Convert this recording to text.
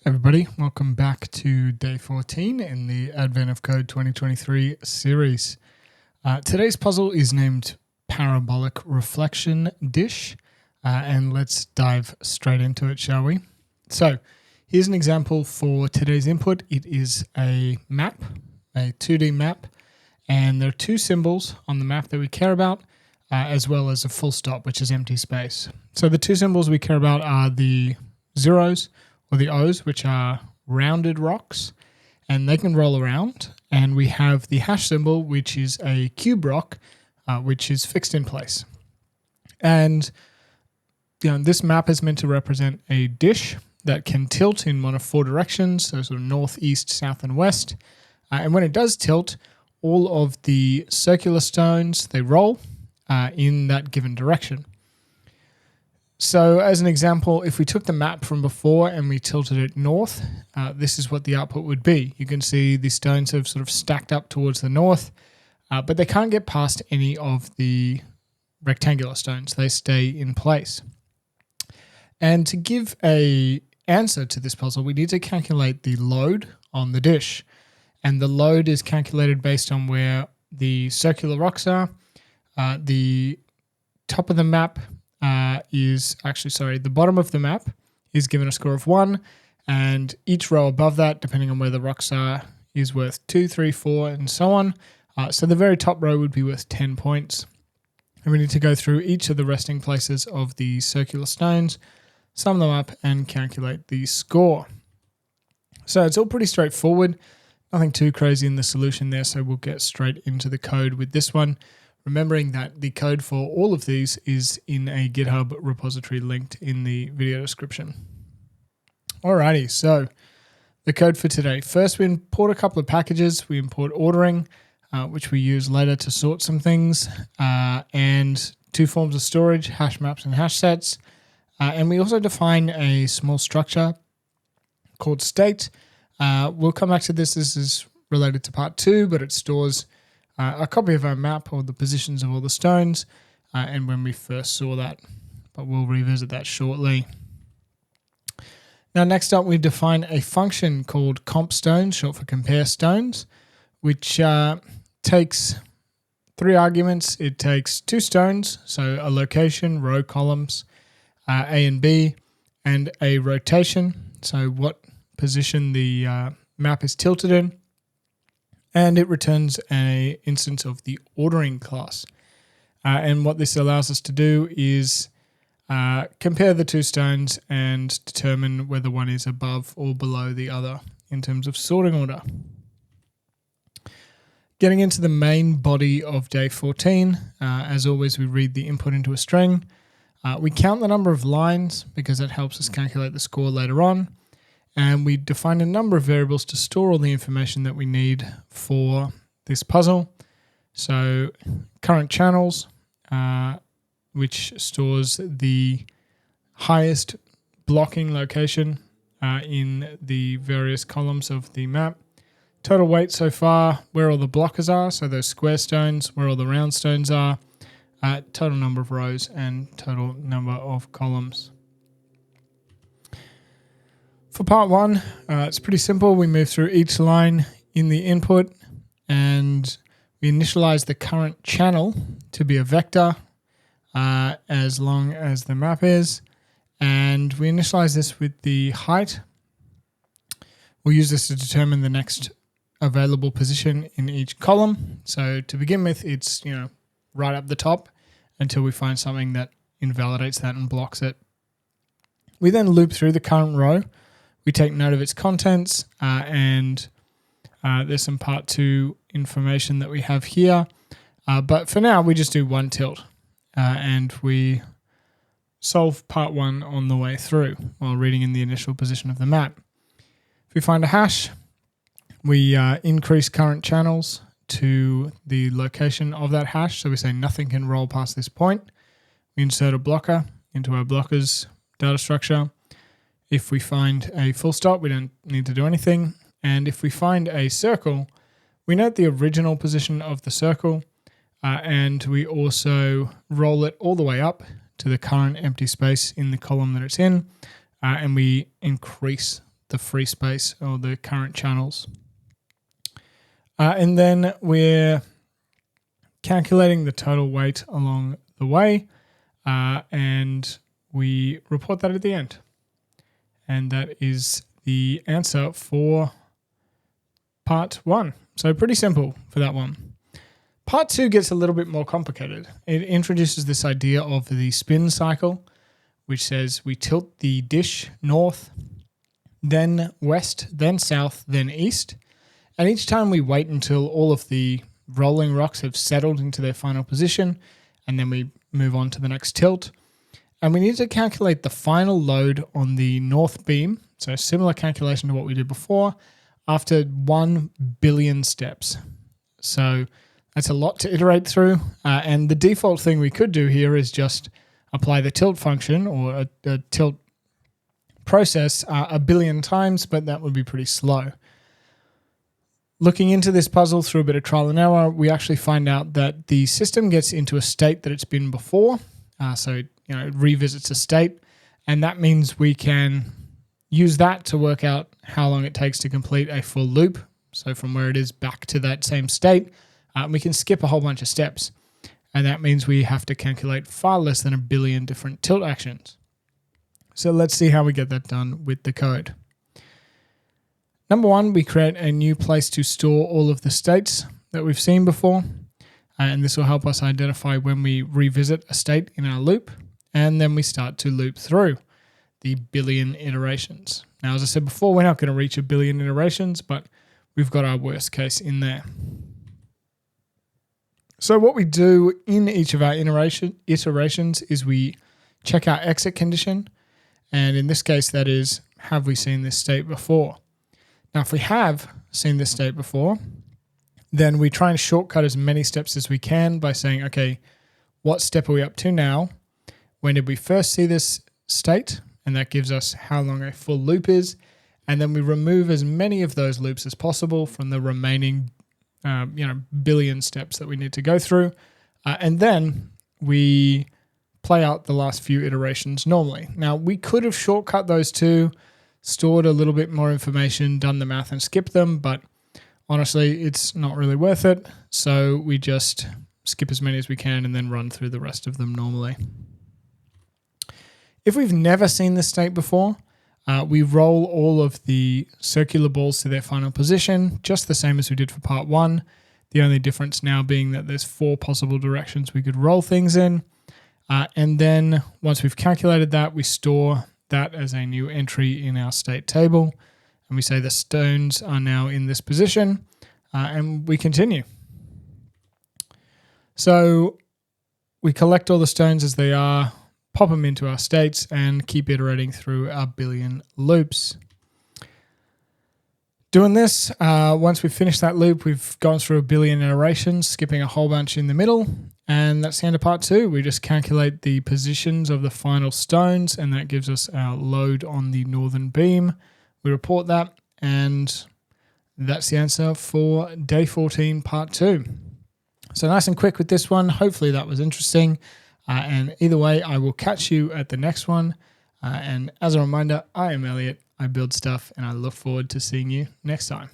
Everybody, welcome back to day 14 in the Advent of Code 2023 series. Today's puzzle is named Parabolic Reflection Dish, and let's dive straight into it, shall we? So here's an example for today's input. It is a map, a 2D map, and there are two symbols on the map that we care about, as well as a full stop, which is empty space. So the two symbols we care about are the zeros, or the O's, which are rounded rocks, and they can roll around. And we have the hash symbol, which is a cube rock, which is fixed in place. And this map is meant to represent a dish that can tilt in one of four directions, so sort of north, east, south, and west. And when it does tilt, all of the circular stones, they roll in that given direction. So as an example, if we took the map from before and we tilted it north, this is what the output would be. You can see the stones have sort of stacked up towards the north, but they can't get past any of the rectangular stones. They stay in place. And to give an answer to this puzzle, we need to calculate the load on the dish. And the load is calculated based on where the circular rocks are. The top of the map the bottom of the map is given a score of 1, and each row above that, depending on where the rocks are, is worth 2, 3, 4, and so on. So the very top row would be worth 10 points. And we need to go through each of the resting places of the circular stones, sum them up, and calculate the score. So it's all pretty straightforward. Nothing too crazy in the solution there, so we'll get straight into the code with this one. Remembering that the code for all of these is in a GitHub repository linked in the video description. Alrighty, so the code for today. First, we import a couple of packages. We import ordering, which we use later to sort some things, and two forms of storage, hash maps and hash sets. And we also define a small structure called state. We'll come back to this. This is related to part 2, but it stores a copy of our map or the positions of all the stones, and when we first saw that, but we'll revisit that shortly. Now, next up, we define a function called compStones, short for compare stones, which takes 3 arguments. It takes 2 stones, so a location, row, columns, A and B, and a rotation, so what position the map is tilted in. And it returns an instance of the ordering class. And what this allows us to do is compare the 2 stones and determine whether one is above or below the other in terms of sorting order. Getting into the main body of day 14, as always, we read the input into a string. We count the number of lines because that helps us calculate the score later on. And we define a number of variables to store all the information that we need for this puzzle. So current channels, which stores the highest blocking location in the various columns of the map. Total weight so far, where all the blockers are, so those square stones, where all the round stones are, total number of rows, and total number of columns. For part 1, it's pretty simple. We move through each line in the input and we initialize the current channel to be a vector as long as the map is. And we initialize this with the height. We'll use this to determine the next available position in each column. So to begin with, it's right up the top until we find something that invalidates that and blocks it. We then loop through the current row. We take note of its contents, and there's some part 2 information that we have here. But for now, we just do 1 tilt, and we solve part 1 on the way through while reading in the initial position of the map. If we find a hash, we increase current channels to the location of that hash. So we say nothing can roll past this point. We insert a blocker into our blockers data structure. If we find a full stop, we don't need to do anything. And if we find a circle, we note the original position of the circle, and we also roll it all the way up to the current empty space in the column that it's in, and we increase the free space or the current channels. And then we're calculating the total weight along the way, and we report that at the end. And that is the answer for part 1. So pretty simple for that one. Part 2 gets a little bit more complicated. It introduces this idea of the spin cycle, which says we tilt the dish north, then west, then south, then east. And each time we wait until all of the rolling rocks have settled into their final position, and then we move on to the next tilt. And we need to calculate the final load on the north beam, so a similar calculation to what we did before, after 1 billion steps. So that's a lot to iterate through, and the default thing we could do here is just apply the tilt function or a tilt process 1 billion times, but that would be pretty slow. Looking into this puzzle through a bit of trial and error, we actually find out that the system gets into a state that it's been before, so it revisits a state, and that means we can use that to work out how long it takes to complete a full loop. So from where it is back to that same state, we can skip a whole bunch of steps. And that means we have to calculate far less than 1 billion different tilt actions. So let's see how we get that done with the code. Number 1, we create a new place to store all of the states that we've seen before. And this will help us identify when we revisit a state in our loop. And then we start to loop through the billion iterations. Now, as I said before, we're not going to reach 1 billion iterations, but we've got our worst case in there. So what we do in each of our iterations is we check our exit condition. And in this case, that is, have we seen this state before? Now, if we have seen this state before, then we try and shortcut as many steps as we can by saying, okay, what step are we up to now? When did we first see this state? And that gives us how long a full loop is. And then we remove as many of those loops as possible from the remaining billion steps that we need to go through. And then we play out the last few iterations normally. Now, we could have shortcut those two, stored a little bit more information, done the math and skipped them, but honestly, it's not really worth it. So we just skip as many as we can and then run through the rest of them normally. If we've never seen this state before, we roll all of the circular balls to their final position, just the same as we did for part 1. The only difference now being that there's 4 possible directions we could roll things in. And then once we've calculated that, we store that as a new entry in our state table. And we say the stones are now in this position, and we continue. So we collect all the stones as they are, pop them into our states, and keep iterating through our billion loops. Doing this, once we've finished that loop, we've gone through 1 billion iterations, skipping a whole bunch in the middle, and that's the end of part 2. We just calculate the positions of the final stones, and that gives us our load on the northern beam. We report that, and that's the answer for day 14, part 2. So nice and quick with this one. Hopefully that was interesting. And either way, I will catch you at the next one. And as a reminder, I am Elliot. I build stuff, and I look forward to seeing you next time.